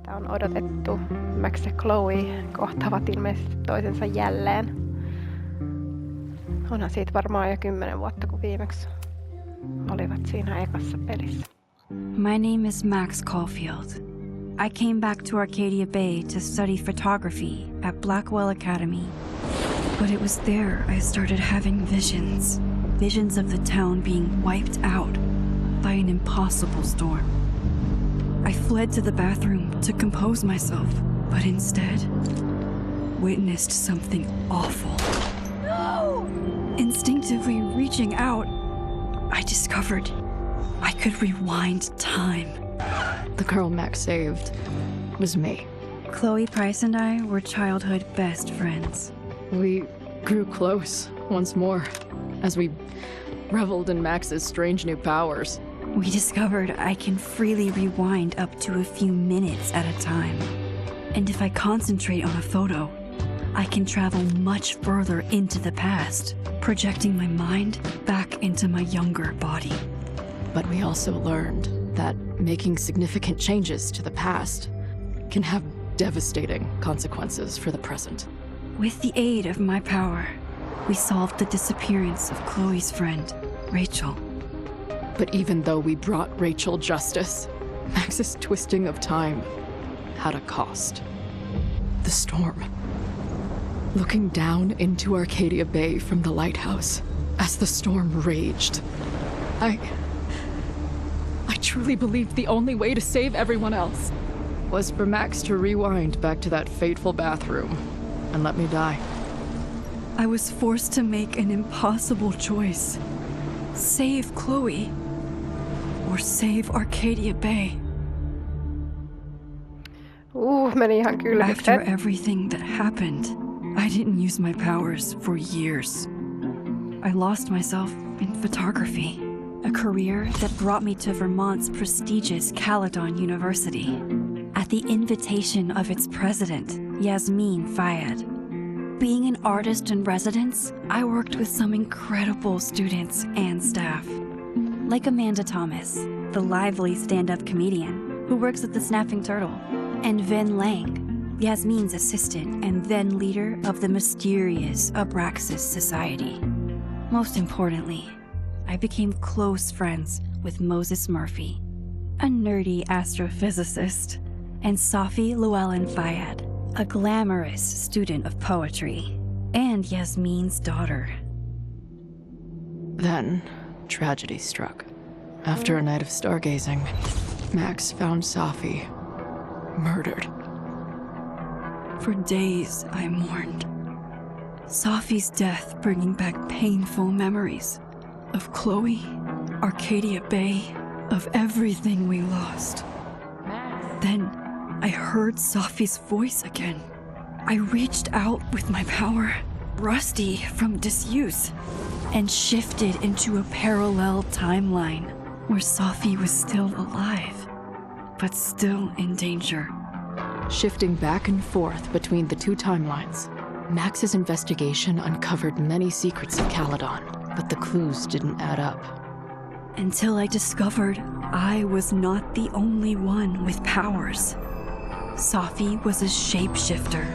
Tämä on odotettu. Max ja Chloe kohtaavat ilmeisesti toisensa jälleen. Onhan siitä varmaan jo 10 vuotta, kun viimeksi olivat siinä ekassa pelissä. My name is Max Caulfield. I came back to Arcadia Bay to study photography at Blackwell Academy. But it was there I started having visions. Visions of the town being wiped out by an impossible storm. I fled to the bathroom to compose myself, but instead witnessed something awful. No! Instinctively reaching out, I discovered I could rewind time. The girl Max saved was me. Chloe Price and I were childhood best friends. We grew close once more as we reveled in Max's strange new powers. We discovered I can freely rewind up to a few minutes at a time. And if I concentrate on a photo, I can travel much further into the past, projecting my mind back into my younger body. But we also learned that making significant changes to the past can have devastating consequences for the present. With the aid of my power, we solved the disappearance of Chloe's friend, Rachel. But even though we brought Rachel justice, Max's twisting of time had a cost. The storm. Looking down into Arcadia Bay from the lighthouse as the storm raged, I truly believed the only way to save everyone else was for Max to rewind back to that fateful bathroom and let me die. I was forced to make an impossible choice. Save Chloe or save Arcadia Bay. Meni ihan After kylmikset. everything that happened, I didn't use my powers for years. I lost myself in photography, a career that brought me to Vermont's prestigious Caledon University, at the invitation of its president, Yasmin Fayed. Being an artist in residence, I worked with some incredible students and staff. Like Amanda Thomas, the lively stand-up comedian who works at the Snapping Turtle, and Ven Lang, Yasmin's assistant and then leader of the mysterious Abraxas Society. Most importantly, I became close friends with Moses Murphy, a nerdy astrophysicist, and Safi Llewellyn Fayed, a glamorous student of poetry, and Yasmin's daughter. Then, tragedy struck. After a night of stargazing, Max found Safi murdered. For days, I mourned. Safi's death bringing back painful memories of Chloe, Arcadia Bay, of everything we lost. Then, I heard Safi's voice again. I reached out with my power, rusty from disuse, and shifted into a parallel timeline where Safi was still alive, but still in danger. Shifting back and forth between the two timelines, Max's investigation uncovered many secrets of Caledon, but the clues didn't add up. Until I discovered I was not the only one with powers. Safi was a shapeshifter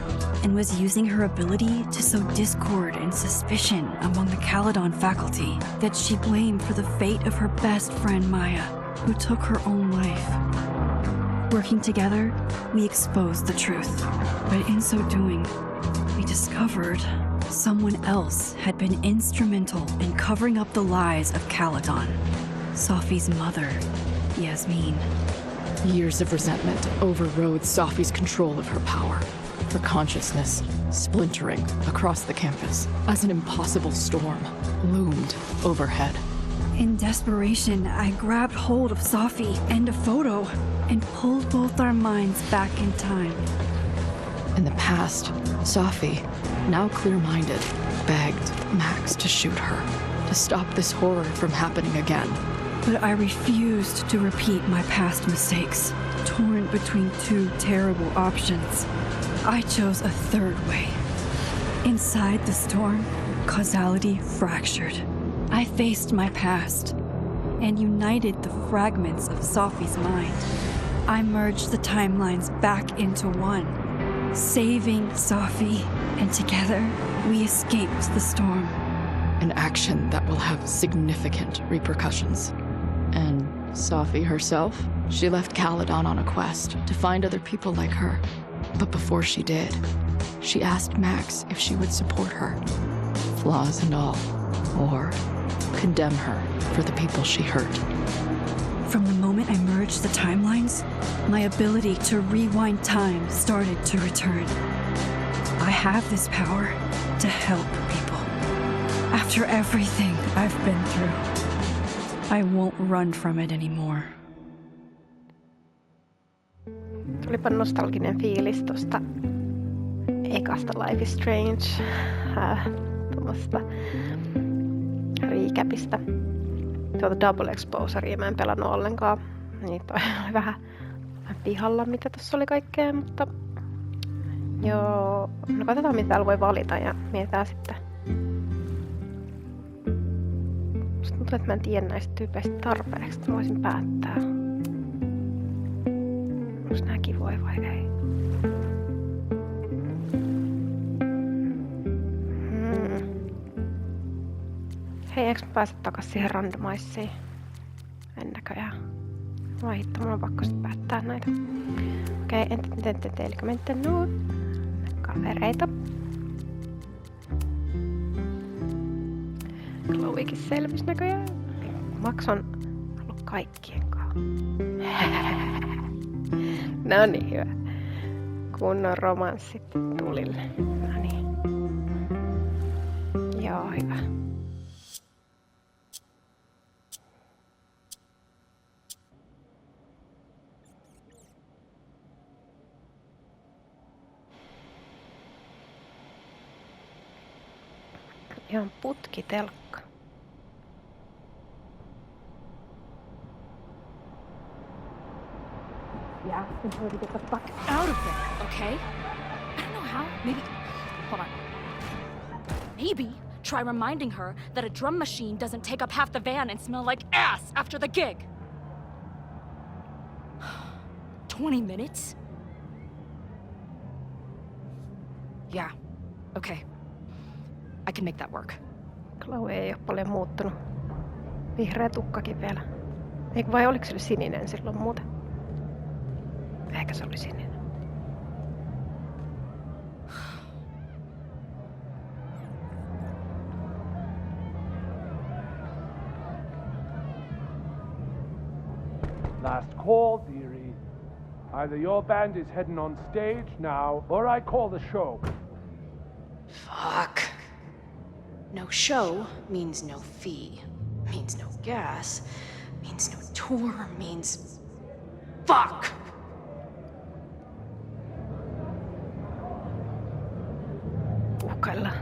and was using her ability to sow discord and suspicion among the Caledon faculty that she blamed for the fate of her best friend Maya, who took her own life. Working together, we exposed the truth, but in so doing, we discovered someone else had been instrumental in covering up the lies of Caledon. Safi's mother, Yasmin. Years of resentment overrode Safi's control of her power, her consciousness splintering across the campus as an impossible storm loomed overhead. In desperation, I grabbed hold of Safi and a photo and pulled both our minds back in time. In the past, Safi, now clear-minded, begged Max to shoot her, to stop this horror from happening again. But I refused to repeat my past mistakes, torn between two terrible options. I chose a third way. Inside the storm, causality fractured. I faced my past and united the fragments of Safi's mind I merged the timelines back into one, saving Sophie, and together we escaped the storm. An action that will have significant repercussions. And Sophie herself? She left Caledon on a quest to find other people like her. But before she did, she asked Max if she would support her, flaws and all, or condemn her for the people she hurt. From the moment I merged the timelines, my ability to rewind time started to return. I have this power to help people. After everything I've been through, I won't run from it anymore. Tulipa nostalginen fiilis tosta ekasta Life Is Strange tuommoista recapista. Tuota double exposurea mä en pelannut ollenkaan. Niin toi oli vähän pihalla, mitä tossa oli kaikkea, mutta joo, no katsotaan mitä täällä voi valita ja mietitään sitten. Musta tuntuu, että mä en tiedä näistä tyypeistä tarpeeksi, että mä voisin päättää. Onko nää kivoja vai ei? Hei, eikö mä pääse takas siihen randomizeen? En näköjään. Vai hitto, mun on pakko sit päättää näitä. Okei, elikkä menette kavereita. Chloekin selvisi näköjään. Max on ollut kaikkien kanssa. No niin, hyvä. Kunnon romanssit tulille. No niin. Joo, hyvä. Ihan putkitelkka. Yeah, and try to get the fuck out of there, okay? I don't know how. Maybe. Hold on. Maybe try reminding her that a drum machine doesn't take up half the van and smell like ass after the gig. 20 minutes? Yeah, okay. I can make that work. Chloe ei ole paljon muuttunut. Vihreä tukkakin vielä. Eikö vai oliko se sininen silloin muuten? Ehkä se oli sininen. Last call, dearie. Either your band is heading on stage now, or I call the show. Fuck. No show means no fee, means no gas, means no tour, means... Fuck! Uhkailla.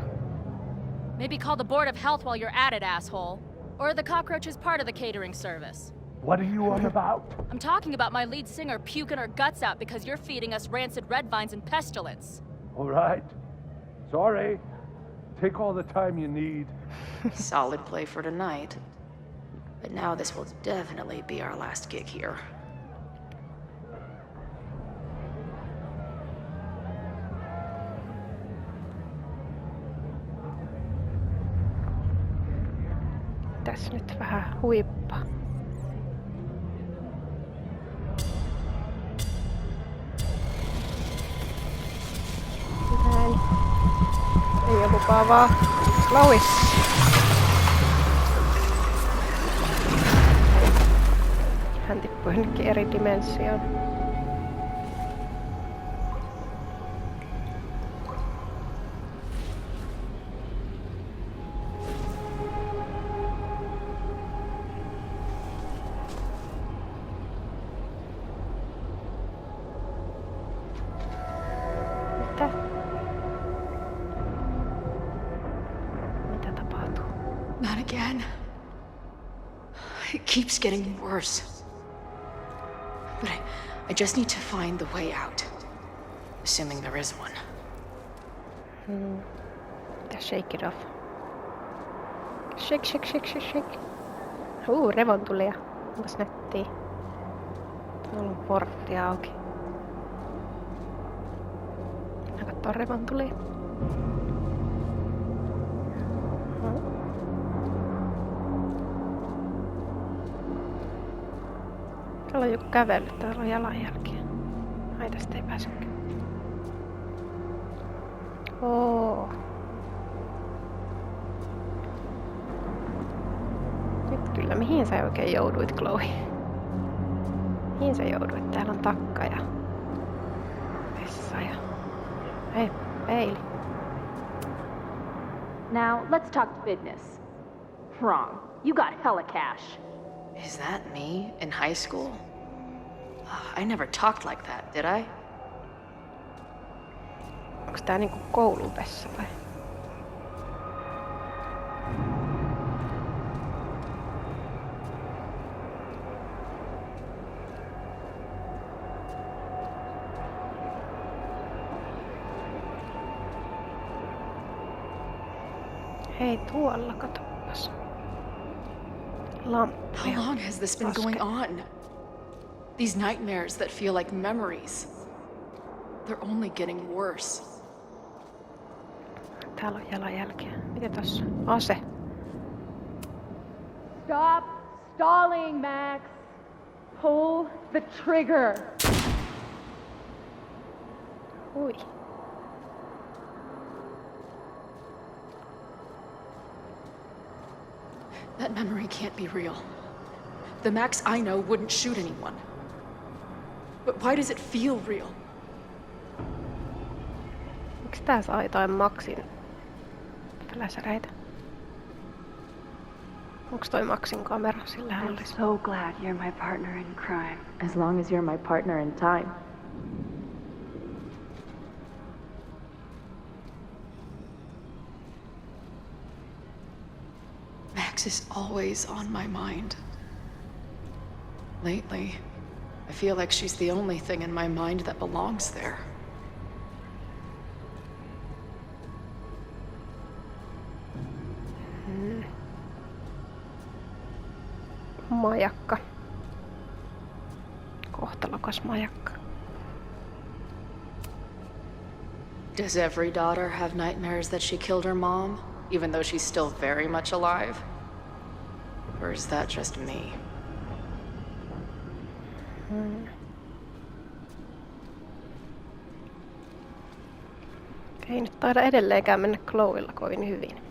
Maybe call the Board of Health while you're at it, asshole. Or the cockroach is part of the catering service. What are you on about? I'm talking about my lead singer puking her guts out because you're feeding us rancid red vines and pestilence. All right. Sorry. Take all the time you need. Solid play for tonight. But now this will definitely be our last gig here. Tässä nyt vähän huippaa. Näin. Ei ole lupaavaa. Chloe. Hän tippui jonnekin eri dimensioon. Mitä tapahtuu? Not again. It keeps getting worse. But I just need to find the way out. Assuming there is one. Shake it off. Shake, shake, shake, shake, shake. Revontulia. Onpas nättiä. Mulla on portti auki. Kattoo revon tuli. Täällä on joku kävellyt, täällä on jalanjälkiä. Ai tästä ei pääsekään. Oo. Nyt kyllä, mihin sä oikein jouduit, Chloe? Mihin sä jouduit? Täällä on takka ja vessa ja... Hei, peili. Now, let's talk business. Wrong. You got hella cash. Is that me in high school? I never talked like that, did I? Onks tää niinku kouluvessa vai? Hei, tuolla katoppas. Lamppuja. How long has this been going on? These nightmares that feel like memories. They're only getting worse. Täällä on jalanjälkiä. Mitä tossa? Ase. Stop stalling, Max. Pull the trigger. Ui. That memory can't be real. The Max I know wouldn't shoot anyone. But why does it feel real? Miksi tää saa jotain Maxin fläsäreitä? Onks toi Maxin kamera? Sillähän I'm olisi. so glad you're my partner in crime. As long as you're my partner in time. Max is always on my mind. Lately, I feel like she's the only thing in my mind that belongs there. Majakka. Kohtalokas majakka. Does every daughter have nightmares that she killed her mom, even though she's still very much alive? Or is that just me? Ei nyt taida edelleenkään mennä Chloella kovin hyvin.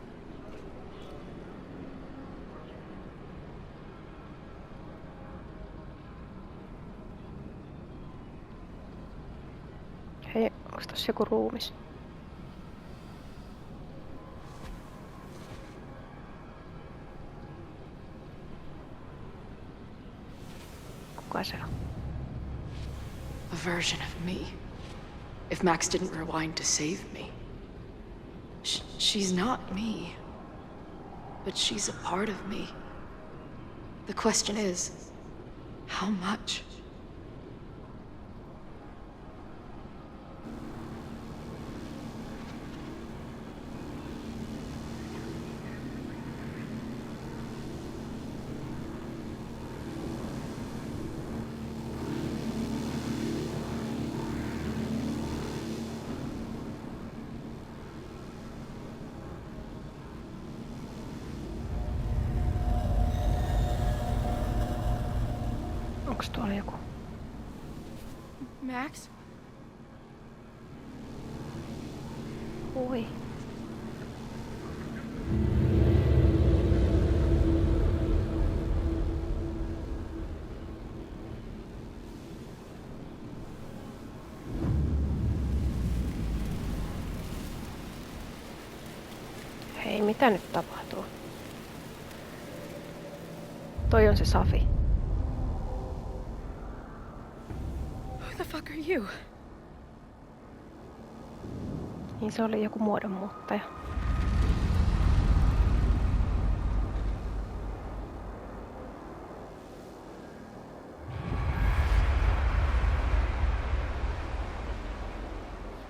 Hei, onks tossa joku ruumis? Kuka se on? A version of me. If Max didn't rewind to save me. She's not me. But she's a part of me. The question is, how much? Onks tuolla joku? Max? Ui. Hei, mitä nyt tapahtuu? Toi on se Safi. Who the fuck are you? Niin se oli joku muodonmuuttaja.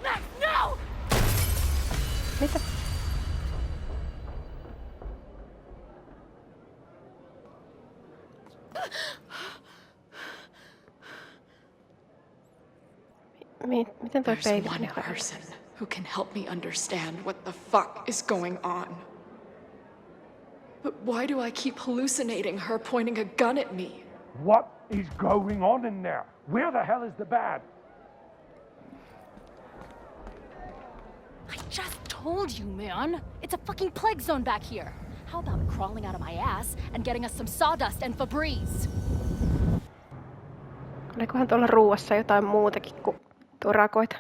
Max, no! Mitä? Miten toi There's peili one meni harhaan? person who can help me understand what the fuck is going on. But why do I keep hallucinating her pointing a gun at me? What is going on in there? Where the hell is the bad? I just told you, man. It's a fucking plague zone back here. How about crawling out of my ass and getting us some sawdust and Febreze? Olikohan tuolla ruuassa jotain muutakin kuin turakoita?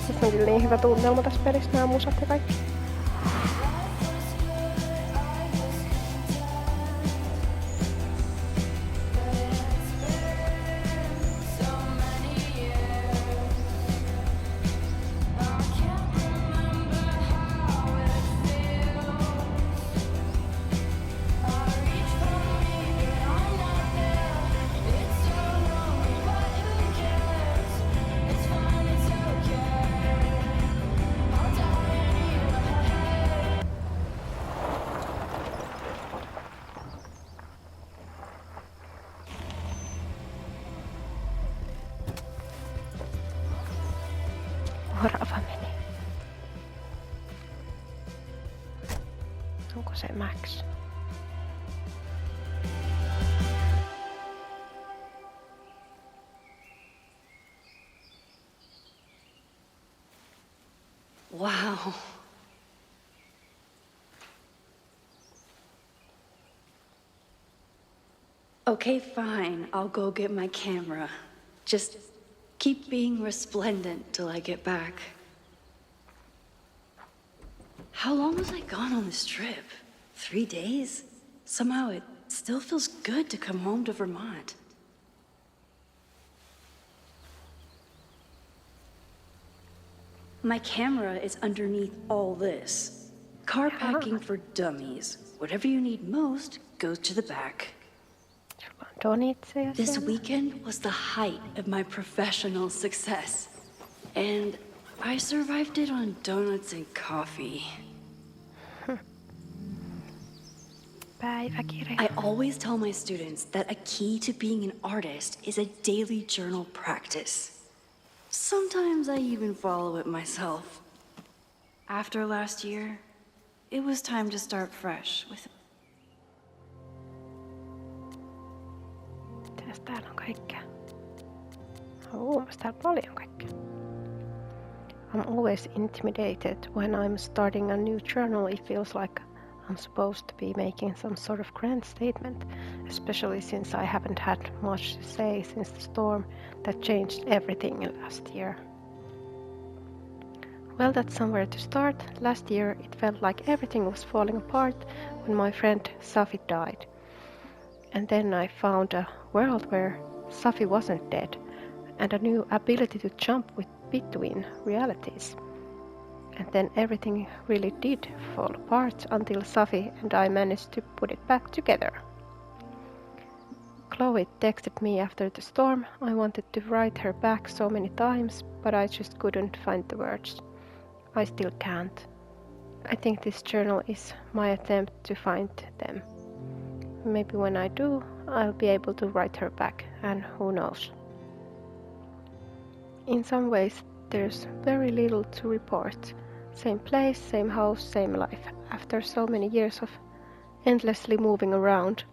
Tässä on kyllä niin hyvä tunnelma tässä pelissä, nämä musat ja kaikki. Orava meni. Onko se Max? Wow. Okay, fine. I'll go get my camera. Just keep being resplendent till I get back. How long was I gone on this trip? 3 days? Somehow it still feels good to come home to Vermont. My camera is underneath all this. Car packing for dummies. Whatever you need most goes to the back. This weekend was the height of my professional success. And I survived it on donuts and coffee. I always tell my students that a key to being an artist is a daily journal practice. Sometimes I even follow it myself. After last year, it was time to start fresh with... Mitäs täällä on kaikkea? Onpas täällä paljon kaikkea. I'm always intimidated when I'm starting a new journal. It feels like I'm supposed to be making some sort of grand statement, especially since I haven't had much to say since the storm that changed everything last year. Well, that's somewhere to start. Last year it felt like everything was falling apart when my friend Safi died. And then I found a world where Safi wasn't dead, and a new ability to jump between realities. And then everything really did fall apart until Safi and I managed to put it back together. Chloe texted me after the storm. I wanted to write her back so many times, but I just couldn't find the words. I still can't. I think this journal is my attempt to find them. Maybe when I do, I'll be able to write her back, and who knows. In some ways, there's very little to report. Same place, same house, same life. After so many years of endlessly moving around,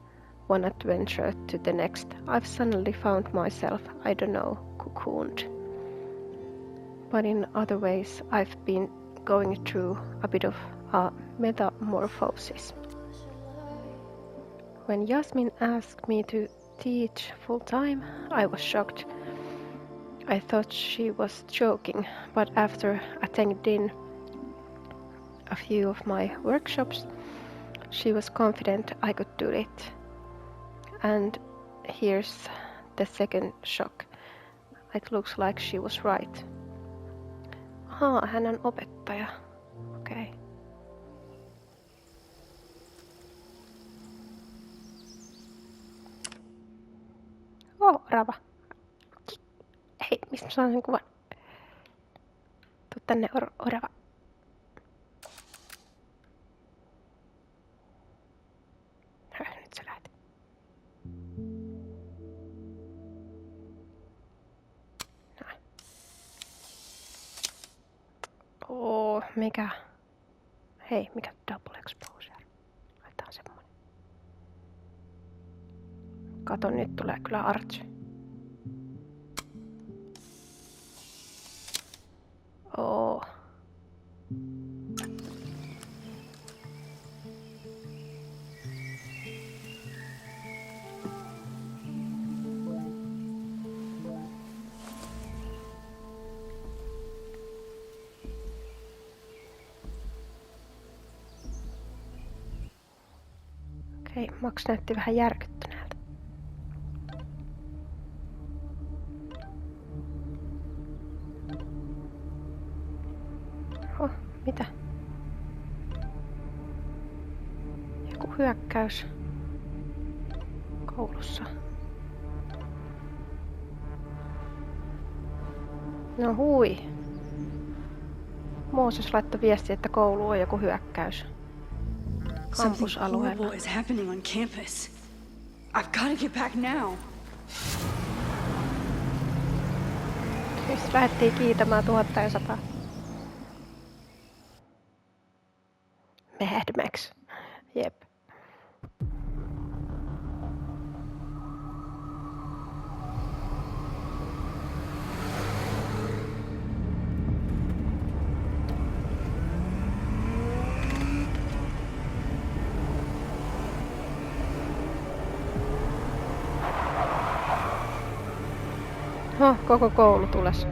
one adventure to the next, I've suddenly found myself, I don't know, cocooned. But in other ways, I've been going through a bit of a metamorphosis. When Yasmin asked me to teach full-time, I was shocked. I thought she was joking, but after attending a few of my workshops, she was confident I could do it. And here's the second shock. It looks like she was right. Hän on opettaja. Okei. Okay. Orava. Hei, mistä mä saan sen kuvan? Tuu tänne, orava. Nyt se lähti. Näin. Mikä? Hei, mikä double exposure? Laitetaan semmonen. Kato, nyt tulee kyllä artsy. Okei, Max näytti vähän järkyttyneeltä. Mitä? Joku hyökkäys koulussa. No hui. Mooses laittoi viesti, että koulu on joku hyökkäys. Kampusalueella. Something horrible is happening on campus. I've got to get back now. Siis lähdettiin kiitämään 1100. Mad Max. Jep. Koko koulu tules.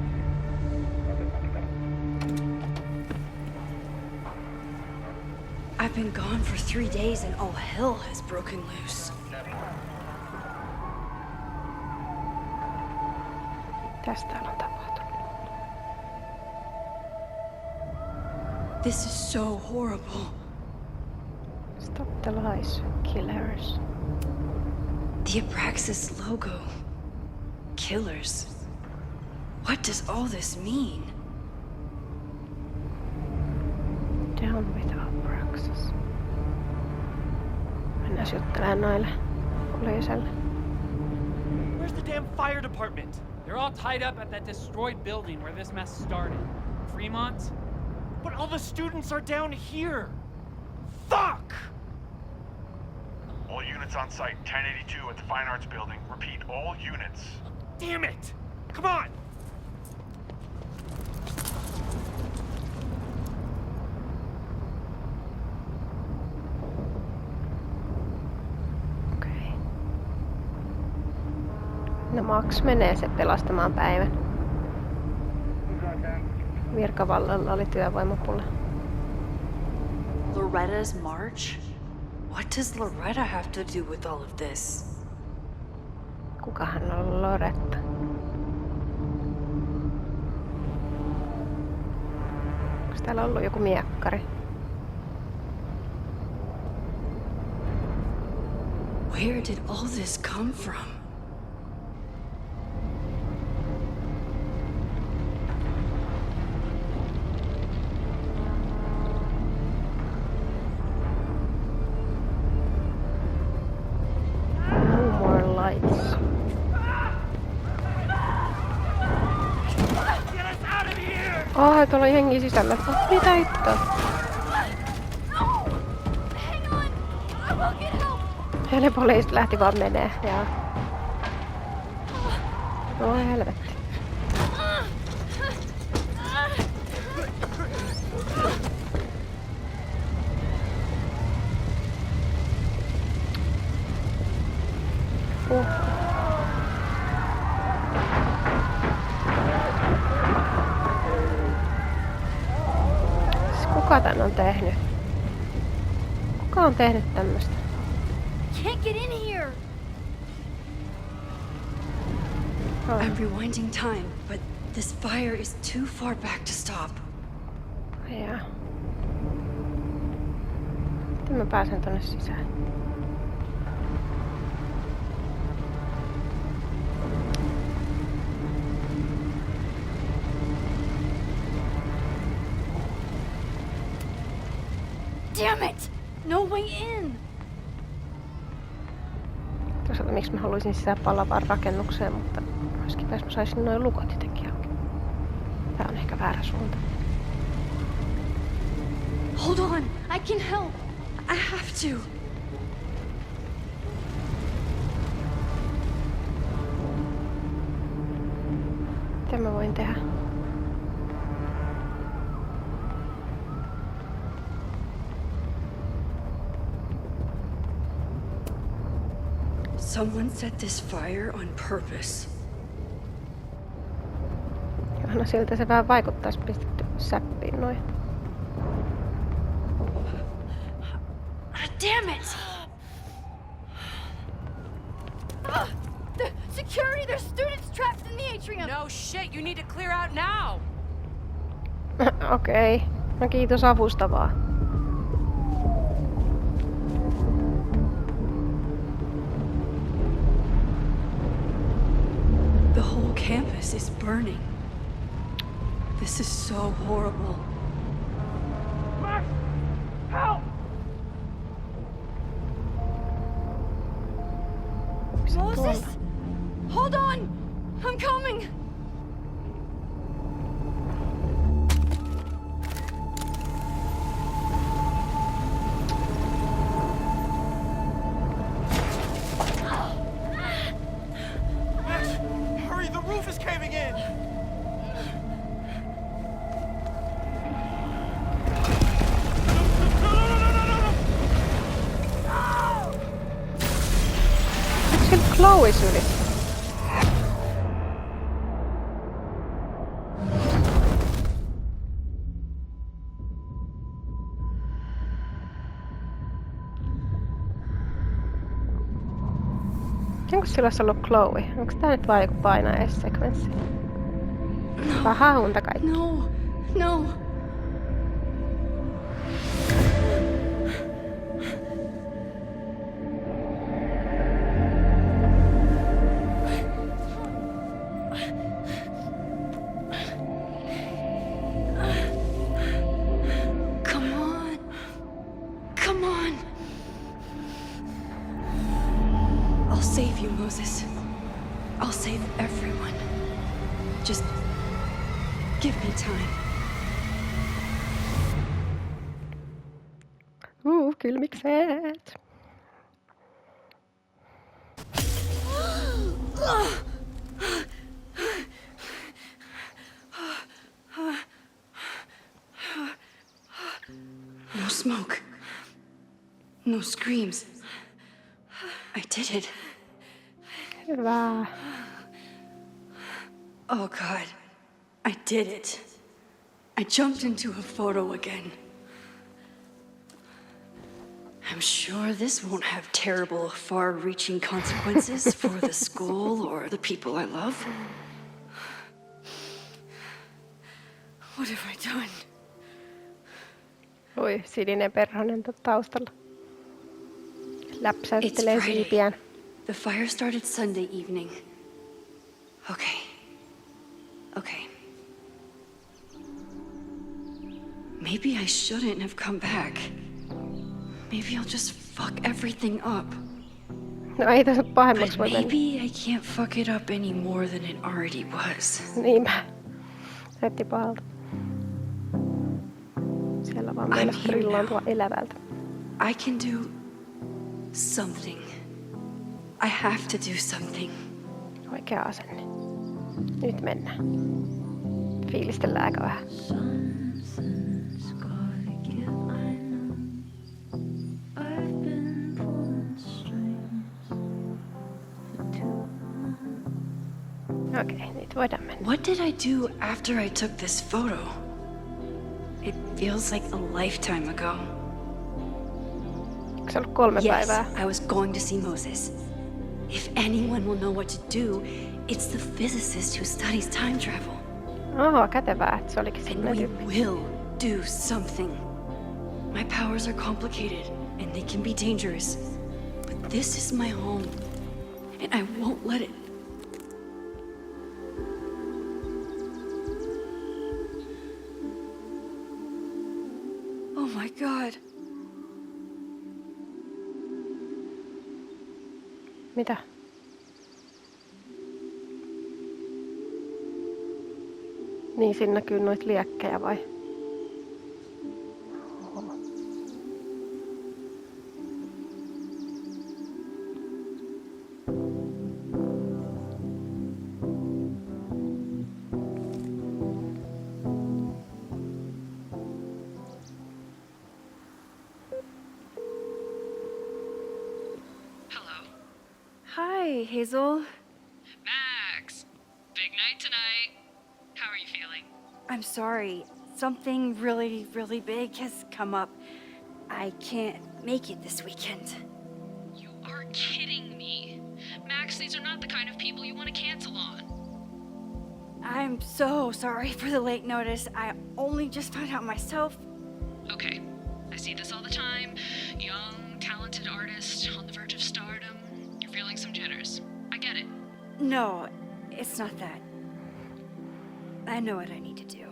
I've been gone for 3 days and all hell has broken loose. Tästä täällä on tapahtunut. This is so horrible. Stop the lies, killers. The Abraxas logo. Killers. What does all this mean? Down with Abraxas. Mennään juttelemaan noille poliiselle. Where's the damn fire department? They're all tied up at that destroyed building where this mess started. Fremont? But all the students are down here! Fuck! All units on site, 1082 at the Fine Arts Building. Repeat, all units. Damn it! Come on! Okei. No Max menee se pelastamaan päivän. Virkavallalla oli työvoimapula. Loretta's march? What does Loretta have to do with all of this? Kukahan on Loretta? Onko täällä ollut joku miekkari? Where did all this come from? No more lights. Tuolla on jengi sisällä. Mitä hittoa? Ja ne poliisit lähti vaan menee. Ja... Voi helvetti. Kuka tän on tehnyt? Kuka on tehnyt tämmöstä? Can't get in here! I'm rewinding time, but this fire is too far back to stop. Jaa. Miten mä pääsen tonne sisään? Damn it! No way in! miksi mä haluaisin sisään palavaan rakennukseen, mutta olisikin pääs mä saisin noin lukot jotenkin auki. Tää on ehkä väärä suunta. Hold on, I can help. I have to. Mitä mä voin tehdä? Someone set this fire on purpose. No siltä se vähän vaikuttaisi pistetty säppiin noin. Damn it! The security, there's students trapped in the atrium. No shit, you need to clear out now. Okei. No kiitos avusta vaan. The whole campus is burning. This is so horrible. Max! Help! Moses? Hold on! I'm coming! Max, hurry, the roof is caving in! Onko sillä Chloe sylissä? Onko sillä olisi ollut Chloe? Onko tää nyt vaan joku painajaissekvenssi? Vähän hahunta kaikki. No, no. Come on. Come on. I'll save you, Moses. I'll save everyone. Just give me time. Kylmikset. No smoke. No screams. I did it. Hyvä. Oh God. I did it. I jumped into a photo again. I'm sure this won't have terrible, far-reaching consequences for the school or the people I love. What have I done? Oi, sininen perhonen taustalla. It's Läpsäyttelee Friday. silpiään. The fire started Sunday evening. Okay. Okay. Maybe I shouldn't have come back. Maybe I'll just fuck everything up. No ei tässä But pahemmaksi voi mennä. maybe I can't fuck it up any more than it already was. Niinpä. Näytti pahalta. Siellä vaan mennä I'm here grillaantua now. elävältä. I can do something. I have to do something. Oikea asenne. Nyt mennään. Fiilistellään aika vähän. Okei, nyt voidaan mennä. What did I do after I took this photo? It feels like a lifetime ago. Onko se ollut 3 päivää? Yes, I was going to see Moses. If anyone will know what to do, it's the physicist who studies time travel. Oho, kätevää, että se olikin And sellainen we tyyppi. will do something. My powers are complicated, and they can be dangerous. But this is my home, and I won't let it. Oh my God. Mitä? Niin, siinä näkyy noita liekkejä vai? Oho. Hi, Hazel. Max! Big night tonight. How are you feeling? I'm sorry. Something really, really big has come up. I can't make it this weekend. You are kidding me. Max, these are not the kind of people you want to cancel on. I'm so sorry for the late notice. I only just found out myself. Okay, I see this all the time. Young, talented artist on the verge of stardom. You're feeling some jitters. I get it. No, it's not that. I know what I need to do.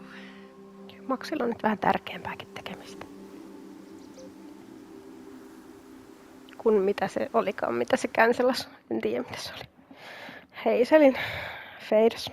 Maxilla on nyt vähän tärkeämpääkin tekemistä. Kun mitä se olikaan, mitä se cancelasi. En tiedä mitä se oli. Hazelin feidas.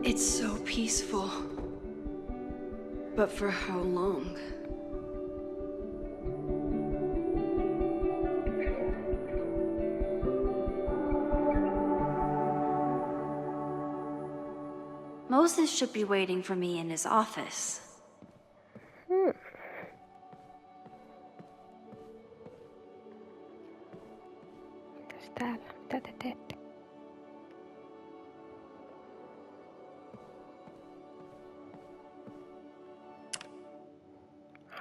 It's so peaceful. But for how long? Moses should be waiting for me in his office. Mitäs täällä? Mitä te teette?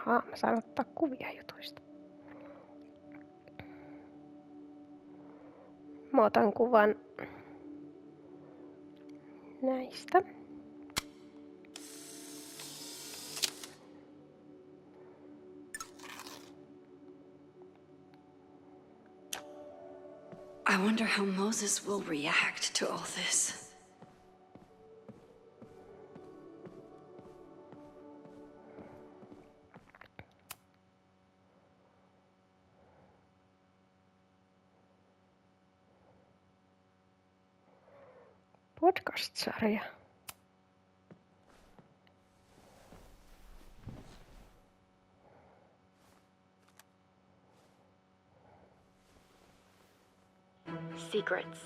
Ahaa, mä saan ottaa kuvia jutuista. Mä otan kuvan näistä. I wonder how Moses will react to all this. Podcast-sarja. Secrets,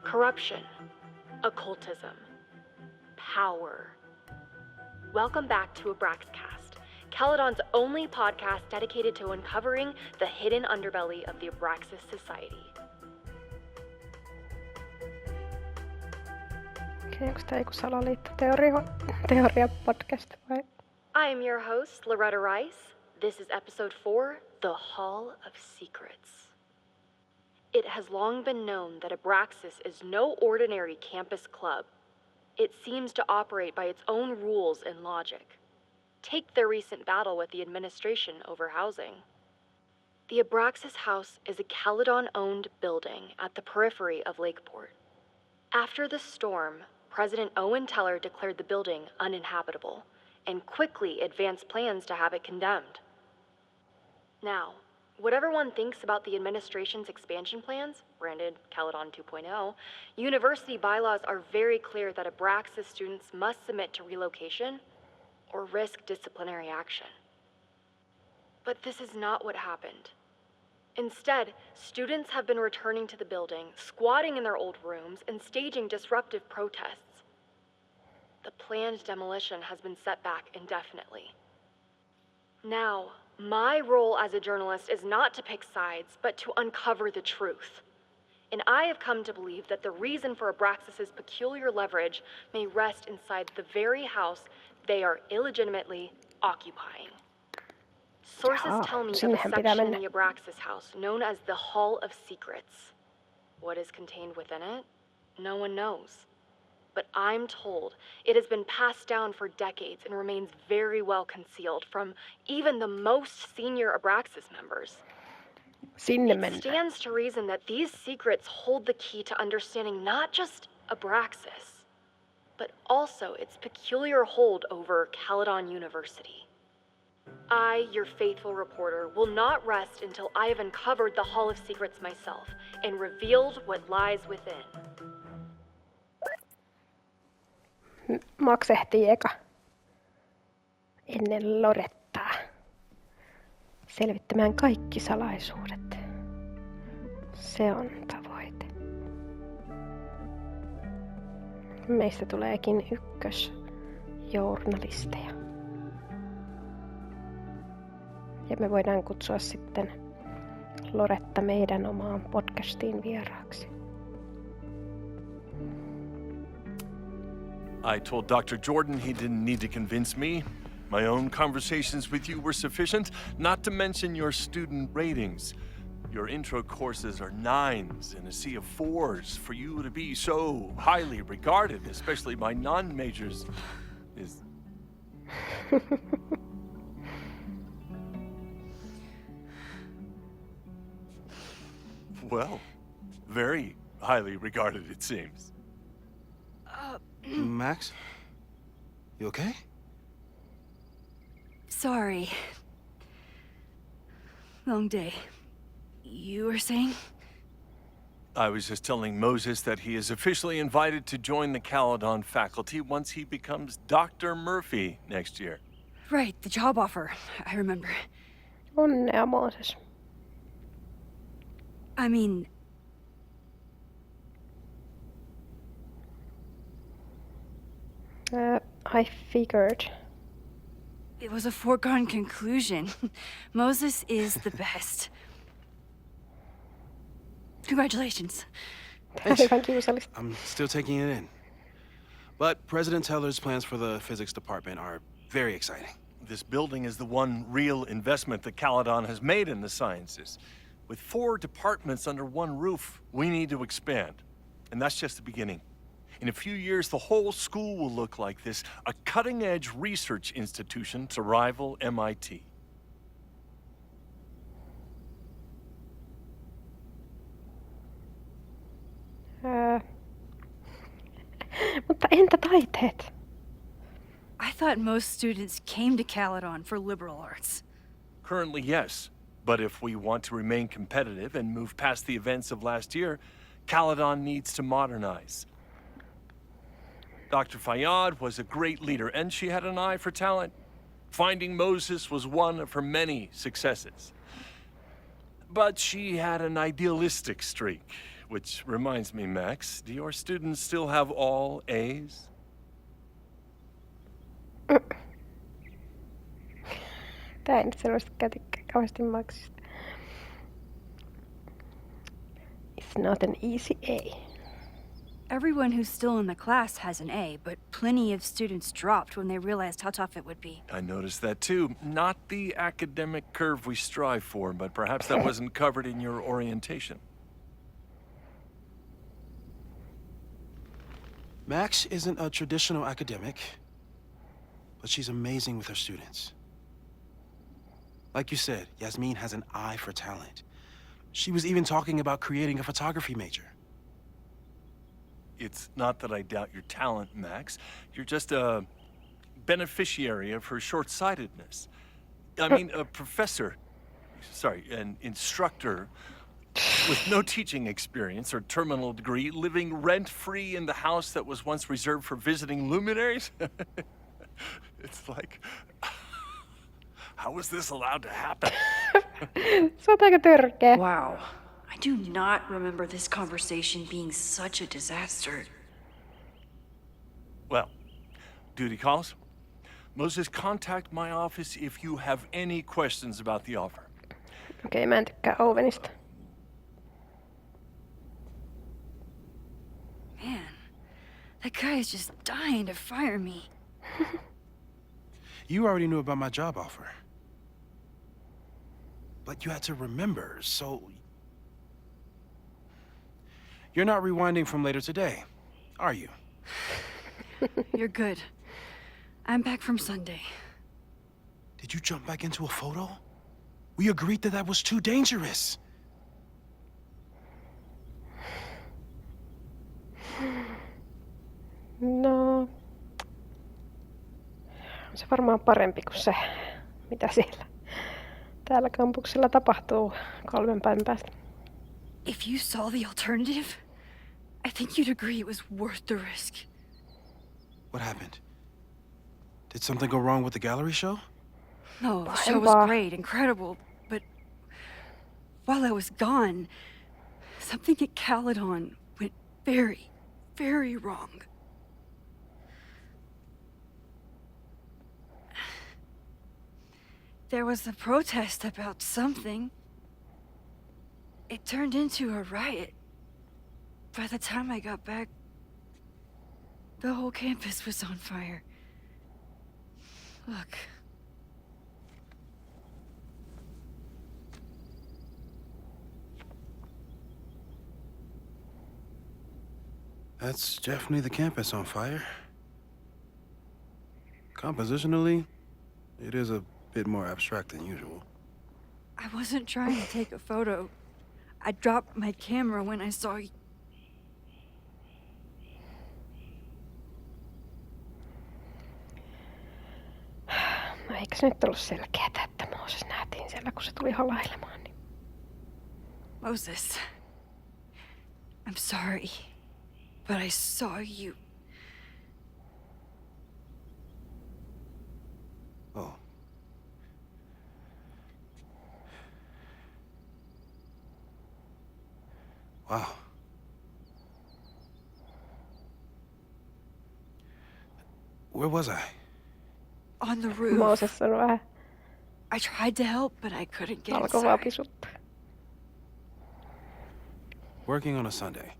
corruption, occultism, power. Welcome back to Abraxcast, Caledon's only podcast dedicated to uncovering the hidden underbelly of the Abraxas Society. Onko tämä joku salaliittoteoria podcast vai? I am your host, Loretta Rice. This is episode 4, The Hall of Secrets. It has long been known that Abraxas is no ordinary campus club. It seems to operate by its own rules and logic. Take their recent battle with the administration over housing. The Abraxas House is a Caledon-owned building at the periphery of Lakeport. After the storm, President Owen Teller declared the building uninhabitable and quickly advanced plans to have it condemned. Now, whatever one thinks about the administration's expansion plans, branded Caledon 2.0, university bylaws are very clear that Abraxas students must submit to relocation or risk disciplinary action. But this is not what happened. Instead, students have been returning to the building, squatting in their old rooms, and staging disruptive protests. The planned demolition has been set back indefinitely. Now, my role as a journalist is not to pick sides, but to uncover the truth. And I have come to believe that the reason for Abraxas's peculiar leverage may rest inside the very house they are illegitimately occupying. Sources tell me of a section in the Abraxas house known as the Hall of Secrets. What is contained within it? No one knows. But I'm told it has been passed down for decades and remains very well concealed from even the most senior Abraxas members. Sinne It mennään. stands to reason that these secrets hold the key to understanding not just Abraxas, but also its peculiar hold over Caledon University. I, your faithful reporter, will not rest until I have uncovered the Hall of Secrets myself and revealed what lies within. Max ehtii eka ennen Lorettaa selvittämään kaikki salaisuudet. Se on tavoite. Meistä tuleekin ykkösjournalisteja. Ja me voidaan kutsua sitten Loretta meidän omaan podcastiin vieraaksi. I told Dr. Jordan he didn't need to convince me. My own conversations with you were sufficient, not to mention your student ratings. Your intro courses are 9s in a sea of 4s. For you to be so highly regarded, especially by non-majors, is... Well, very highly regarded, it seems. Max? You okay? Sorry. Long day. You were saying? I was just telling Moses that he is officially invited to join the Caledon faculty once he becomes Dr. Murphy next year. Right, the job offer. I remember. Onnea, Mooses. I mean... I figured. It was a foregone conclusion. Moses is the best. Congratulations. I'm still taking it in. But President Teller's plans for the physics department are very exciting. This building is the one real investment that Caledon has made in the sciences. With 4 departments under one roof, we need to expand. And that's just the beginning. In a few years, the whole school will look like this, a cutting-edge research institution to rival MIT. Mutta entä taiteet? I thought most students came to Caledon for liberal arts. Currently, yes. But if we want to remain competitive and move past the events of last year, Caledon needs to modernize. Dr. Fayyad was a great leader, and she had an eye for talent. Finding Moses was one of her many successes. But she had an idealistic streak, which reminds me, Max, do your students still have all A's? Tää ei nyt selvästikään tykkää kauheasti Maxista. It's not an easy A. Everyone who's still in the class has an A, but plenty of students dropped when they realized how tough it would be. I noticed that too. Not the academic curve we strive for, but perhaps that wasn't covered in your orientation. Max isn't a traditional academic, but she's amazing with her students. Like you said, Yasmin has an eye for talent. She was even talking about creating a photography major. It's not that I doubt your talent, Max. You're just a beneficiary of her short-sightedness. I mean, a professor, an instructor with no teaching experience or terminal degree, living rent-free in the house that was once reserved for visiting luminaries? It's like, how was this allowed to happen? Se on aika törkeä. Wow. I do not remember this conversation being such a disaster. Well, duty calls. Moses, contact my office if you have any questions about the offer. Okei, mä en tykkää Owenista. Man, that guy is just dying to fire me. You already knew about my job offer. But you had to remember, so... You're not rewinding from later today, are you? You're good. I'm back from Sunday. Did you jump back into a photo? We agreed that was too dangerous. No, on se varmaan parempi kuin se, mitä siellä täällä kampuksella tapahtuu 3 päivän päästä. If you saw the alternative, I think you'd agree it was worth the risk. What happened? Did something go wrong with the gallery show? No, the show was great, incredible, but while I was gone, something at Caledon went very, very wrong. There was a protest about something. It turned into a riot. By the time I got back, the whole campus was on fire. Look. That's definitely the campus on fire. Compositionally, it is a bit more abstract than usual. I wasn't trying to take a photo. I dropped my camera when I saw you. No eikö se nyt ollut selkeätä, että Mooses nähtiin siellä, kun se tuli halailemaan? Niin... Moses, I'm sorry, but I saw you. Oh. Wow. Where was I? On the roof. Mooses sanoi vähän. I tried to help, but I couldn't get Alkoi vaan inside. pisuttaa. Working on a Sunday.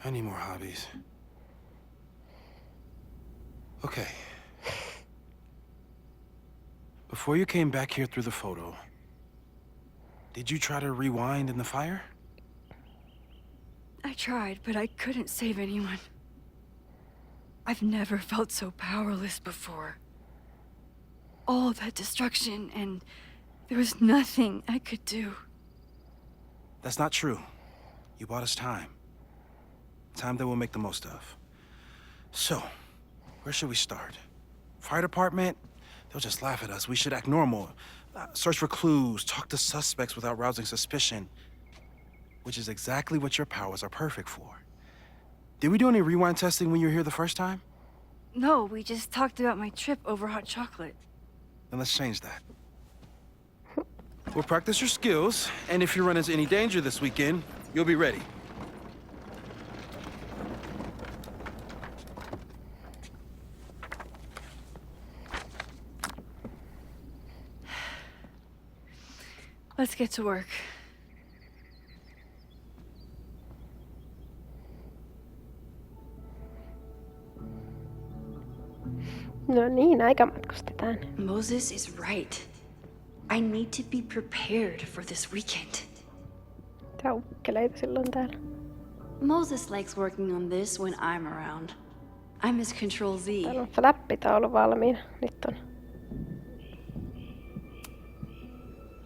I need more hobbies. Okay. Before you came back here through the photo, did you try to rewind in the fire? I tried, but I couldn't save anyone. I've never felt so powerless before. All that destruction, and there was nothing I could do. That's not true. You bought us time. Time that we'll make the most of. So, where should we start? Fire department? They'll just laugh at us. We should act normal. Search for clues, talk to suspects without rousing suspicion. Which is exactly what your powers are perfect for. Did we do any rewind testing when you were here the first time? No, we just talked about my trip over hot chocolate. Then let's change that. We'll practice your skills, and if you run into any danger this weekend, you'll be ready. Let's get to work. No niin, aika matkustetaan. Moses is right. I need to be prepared for this weekend. Tää ukkeleita silloin täällä. Moses likes working on this when I'm around. I'm his Control Z. Täällä on flappitaulu valmiina. Nyt on.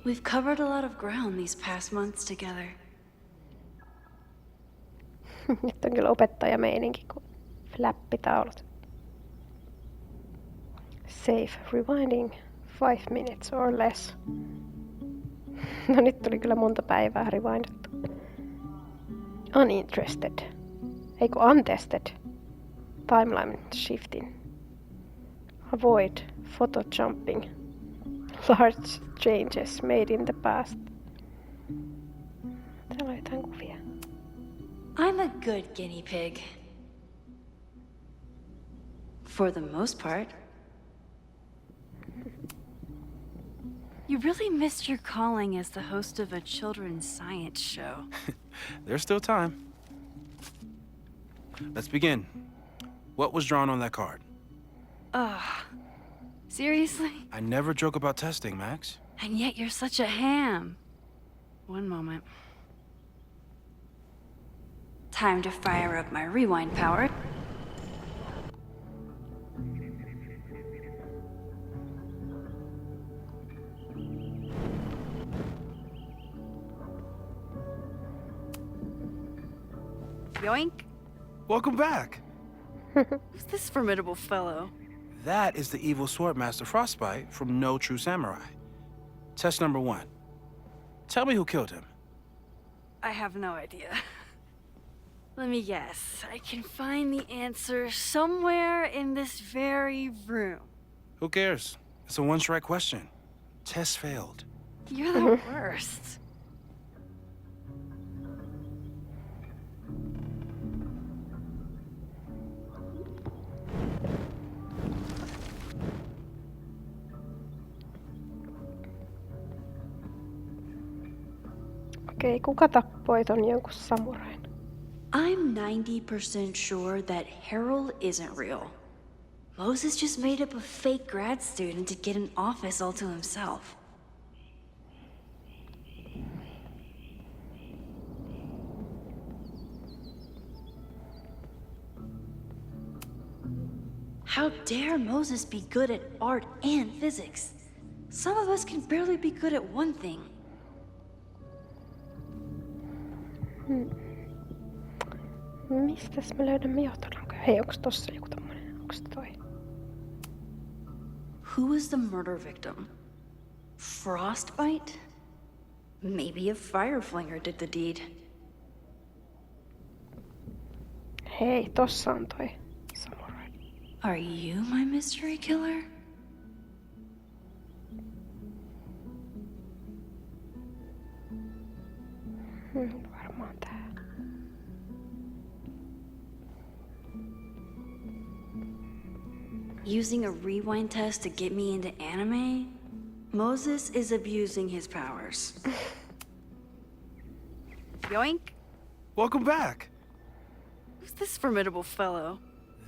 We've covered a lot of ground these past months together. Nyt on kyllä opettajameininki, kun flappitaulut. Safe rewinding 5 minutes or less. No nyt tuli kyllä monta päivää rewindattu. Uninterested. Eikö untested? Timeline shifting. Avoid photo jumping. Large changes made in the past. Täällä on jotain kuvia. I'm a good guinea pig. For the most part. You really missed your calling as the host of a children's science show. There's still time. Let's begin. What was drawn on that card? Seriously? I never joke about testing, Max. And yet you're such a ham. One moment. Time to fire up my rewind power. Yoink! Welcome back. Who's this formidable fellow? That is the evil Swordmaster Frostbite from No True Samurai. Test number 1. Tell me who killed him. I have no idea. Let me guess. I can find the answer somewhere in this very room. Who cares? It's a one-strike question. Test failed. You're the worst. Okei, kuka tappoi ton jonkun samurain? I'm 90% sure that Harold isn't real. Moses just made up a fake grad student to get an office all to himself. How dare Moses be good at art and physics? Some of us can barely be good at one thing. Mistäs me löydämme johtolankoja? Hei, onks tossa joku tommonen? Onks toi? Who was the murder victim? Frostbite? Maybe a fire flinger did the deed. Hei, tossa on toi samurai. Are you my mystery killer? Varmaan tää. Using a rewind test to get me into anime? Moses is abusing his powers. Yoink! Welcome back. Who's this formidable fellow?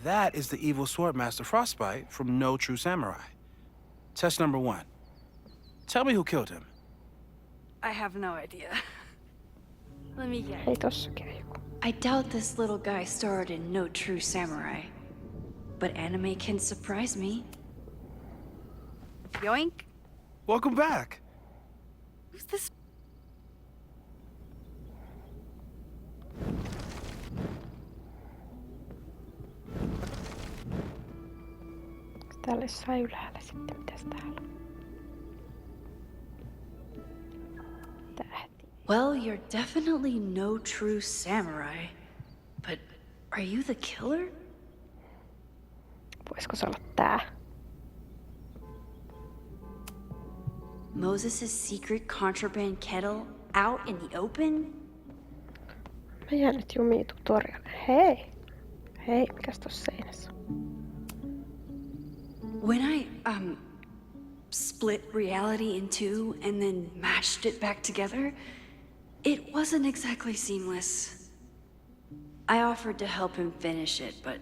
That is the evil Swordmaster Frostbite from No True Samurai. Test number 1. Tell me who killed him. I have no idea. Let me guess. Hei, tossakin on joku. I doubt this little guy starred in No True Samurai. But anime can surprise me. Yoink! Welcome back. Who's this? Täällä jossain ylhäällä sitten, mitäs täällä? Tähti. Well, you're definitely no true samurai. But are you the killer? Voisiko se olla tää? Moses' secret contraband kettle out in the open? Mä jään nyt jumiin tutorialle. Hei! Hei, mikäs tossa seinässä? When I, split reality in two and then mashed it back together, it wasn't exactly seamless. I offered to help him finish it, but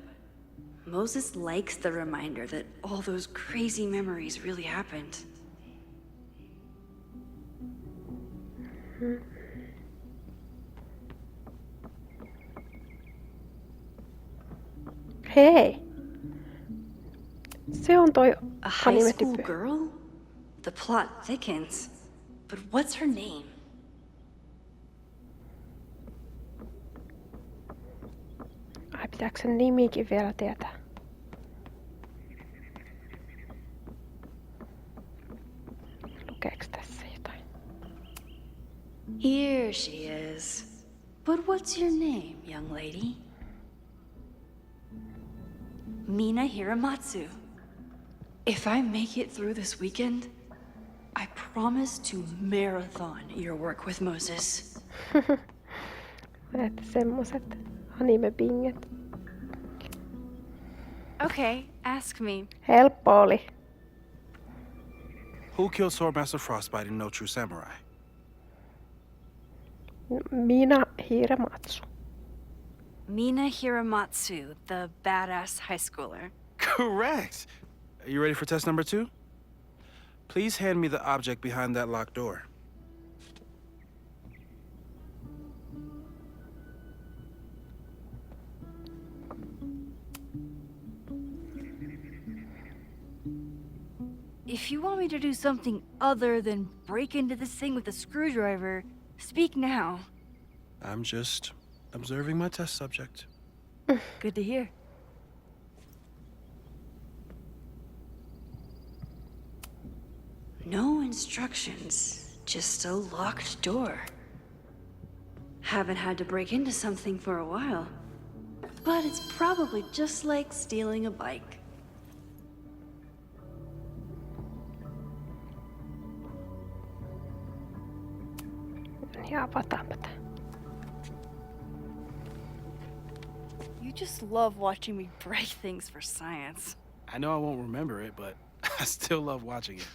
Moses likes the reminder that all those crazy memories really happened. Hei! Se on toi A high school anime-typpi. girl? The plot thickens. But what's her name? Ai, pitääkö sen nimikin vielä tietää? Lukeeks tässä jotain? Here she is. But what's your name, young lady? Mina Hiramatsu. If I make it through this weekend, I promise to marathon your work with Moses. Että semmoset anime-binget. Okay, ask me. Helppo oli. Who killed Swordmaster Frostbite in No True Samurai? Mina Hiramatsu. Mina Hiramatsu, the badass high schooler. Correct. Are you ready for test number 2? Please hand me the object behind that locked door. If you want me to do something other than break into this thing with a screwdriver, speak now. I'm just Observing my test subject. Good to hear. No instructions, just a locked door. Haven't had to break into something for a while. But it's probably just like stealing a bike. Ja avataanpa tää. You just love watching me break things for science. I know I won't remember it, but I still love watching it.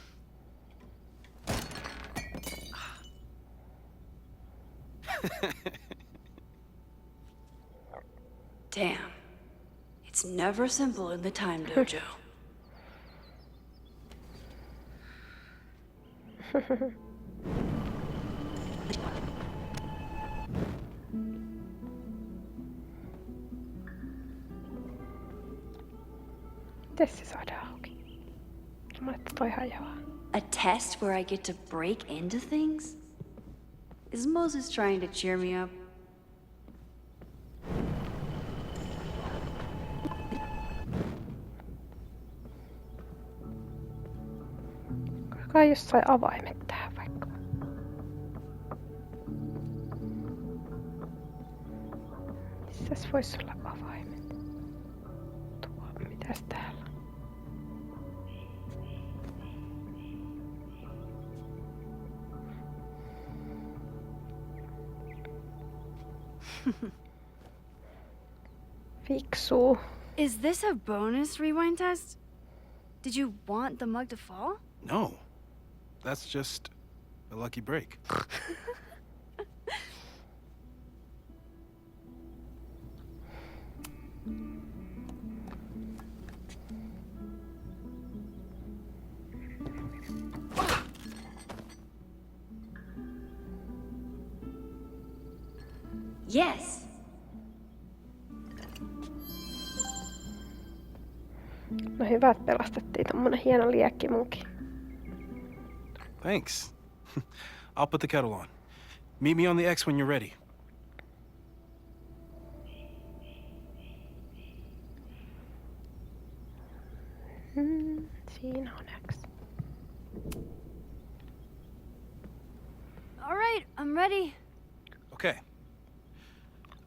Damn. It's never simple in the time dojo. Miten se saadaan auki? Mä että toi hajoaa. A test where I get to break into things? Is Moses trying to cheer me up? Kai jossain avaimet tähän vaikka. Missäs vois olla avaimet? Tuo, mitäs täällä? Fiksuu. Is this a bonus rewind test? Did you want the mug to fall? No. That's just a lucky break. Yes. No hyvä, että pelastettiin tommonen hieno liekki munkin. Thanks. I'll put the kettle on. Meet me on the X when you're ready. Siinä on X. All right, I'm ready. Okay.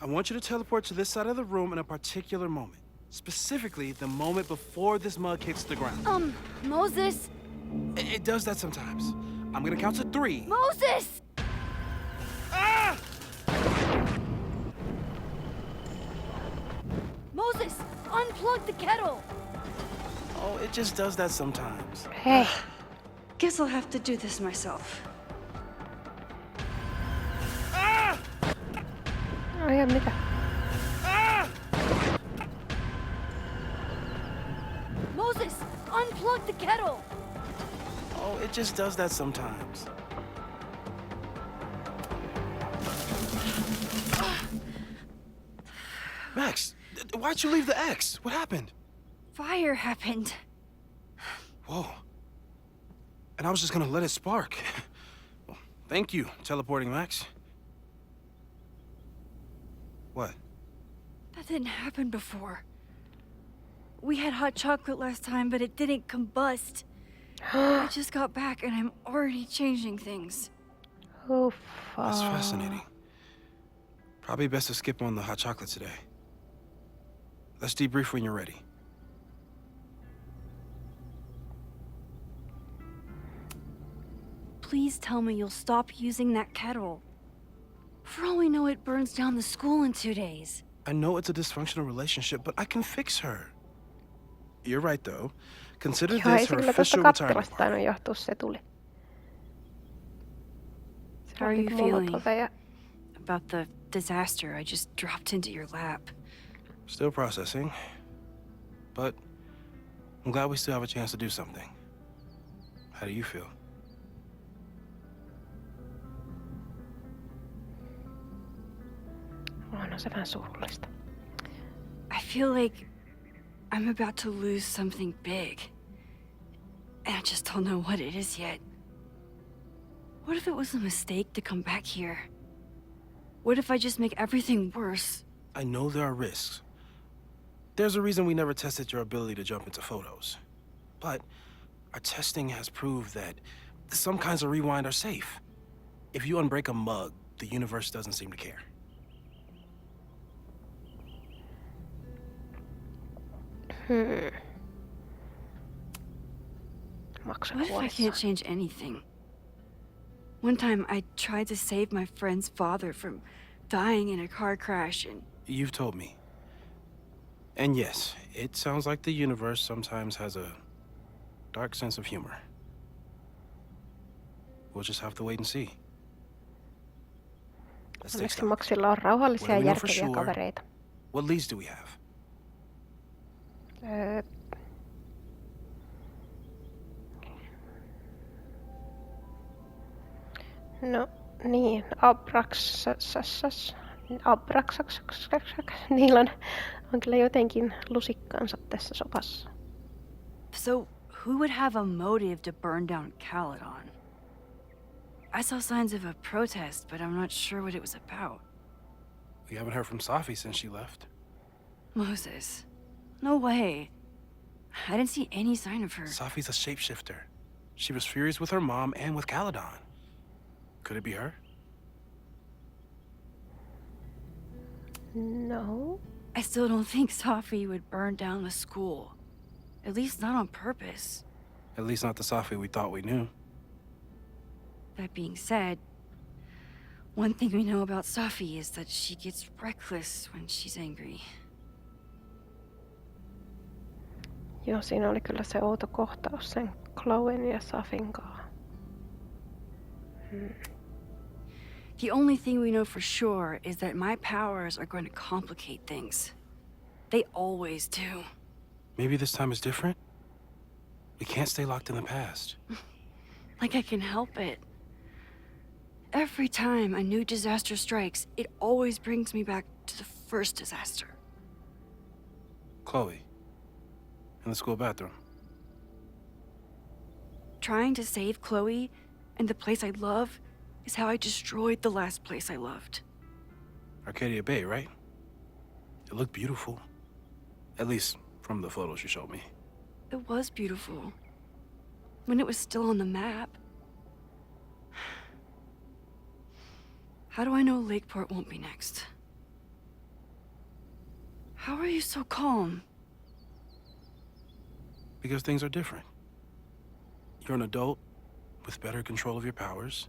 I want you to teleport to this side of the room in a particular moment. Specifically, the moment before this mug hits the ground. Moses! It does that sometimes. I'm gonna count to 3. Moses! Ah! Moses, unplug the kettle! Oh, it just does that sometimes. Hey. Guess I'll have to do this myself. Ah! Ai mitä? Ah! Moses, unplug the kettle! Oh, it just does that sometimes. Max, why'd you leave the X? What happened? Fire happened. Whoa. And I was just gonna let it spark. Well, thank you, teleporting Max. What? That didn't happen before. We had hot chocolate last time, but it didn't combust. I just got back and I'm already changing things. Oh, fuck. That's fascinating. Probably best to skip on the hot chocolate today. Let's debrief when you're ready. Please tell me you'll stop using that kettle. For all we know, it burns down the school in 2 days. I know it's a dysfunctional relationship, but I can fix her. You're right, though. Consider Joo, ei this se her kyllä tuosta official retirement kattilasta party. tainnut johtua, se tuli. How are you feeling Molotoveja. about the disaster I just dropped into your lap? Still processing. But I'm glad we still have a chance to do something. How do you feel? On se vähän surullista. I feel like I'm about to lose something big. And I just don't know what it is yet. What if it was a mistake to come back here? What if I just make everything worse? I know there are risks. There's a reason we never tested your ability to jump into photos. But our testing has proved that some kinds of rewind are safe. If you unbreak a mug, the universe doesn't seem to care. What if I can't change anything? One time I tried to save my friend's father from dying in a car crash and... You've told me. And yes, it sounds like the universe sometimes has a dark sense of humor. We'll just have to wait and see. Onneksi Moxilla on rauhallisia ja järkeviä kavereita. What leads do we have? No niin, niillä on kyllä jotenkin lusikkaansa tässä sopassa. So, who would have a motive to burn down Caledon? I saw signs of a protest, but I'm not sure what it was about. We haven't heard from Safi since she left. Moses. No way. I didn't see any sign of her. Safi's a shapeshifter. She was furious with her mom and with Caledon. Could it be her? No. I still don't think Safi would burn down the school. At least not on purpose. At least not the Safi we thought we knew. That being said, one thing we know about Safi is that she gets reckless when she's angry. Joo, siinä oli kyllä se outo kohtaus sen Chloen ja Safin kanssa. The only thing we know for sure is that my powers are going to complicate things. They always do. Maybe this time is different? We can't stay locked in the past. Like I can help it. Every time a new disaster strikes, it always brings me back to the first disaster. Chloe, in the school bathroom. Trying to save Chloe and the place I love is how I destroyed the last place I loved. Arcadia Bay, right? It looked beautiful. At least from the photos you showed me. It was beautiful. When it was still on the map. How do I know Lakeport won't be next? How are you so calm? Because things are different. You're an adult with better control of your powers.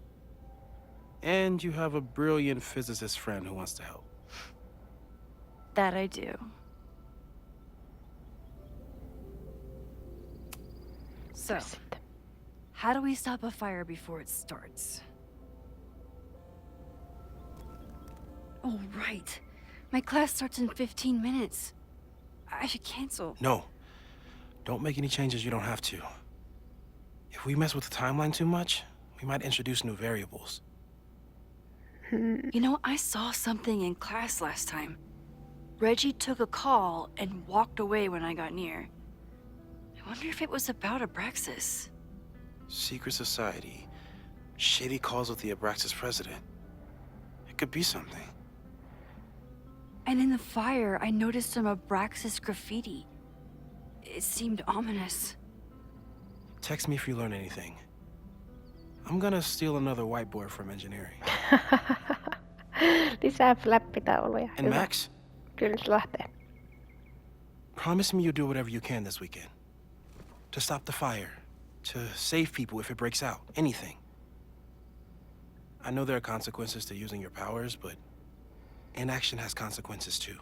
And you have a brilliant physicist friend who wants to help. That I do. So, how do we stop a fire before it starts? Oh, right. My class starts in 15 minutes. I should cancel. No. Don't make any changes you don't have to. If we mess with the timeline too much, we might introduce new variables. You know, I saw something in class last time. Reggie took a call and walked away when I got near. I wonder if it was about Abraxas. Secret society. Shady calls with the Abraxas president. It could be something. And in the fire, I noticed some Abraxas graffiti. It seemed ominous. Text me if you learn anything. I'm gonna steal another whiteboard from engineering. Lisää flappitauluja. And Hyvä. Max? Kyllä se lähtee. Promise me you'll do whatever you can this weekend. To stop the fire. To save people if it breaks out. Anything. I know there are consequences to using your powers, but inaction has consequences too.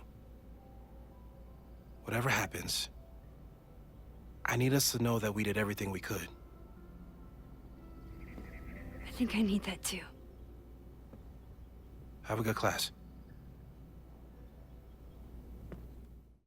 Whatever happens, I need us to know that we did everything we could. I think I need that too. Have a good class.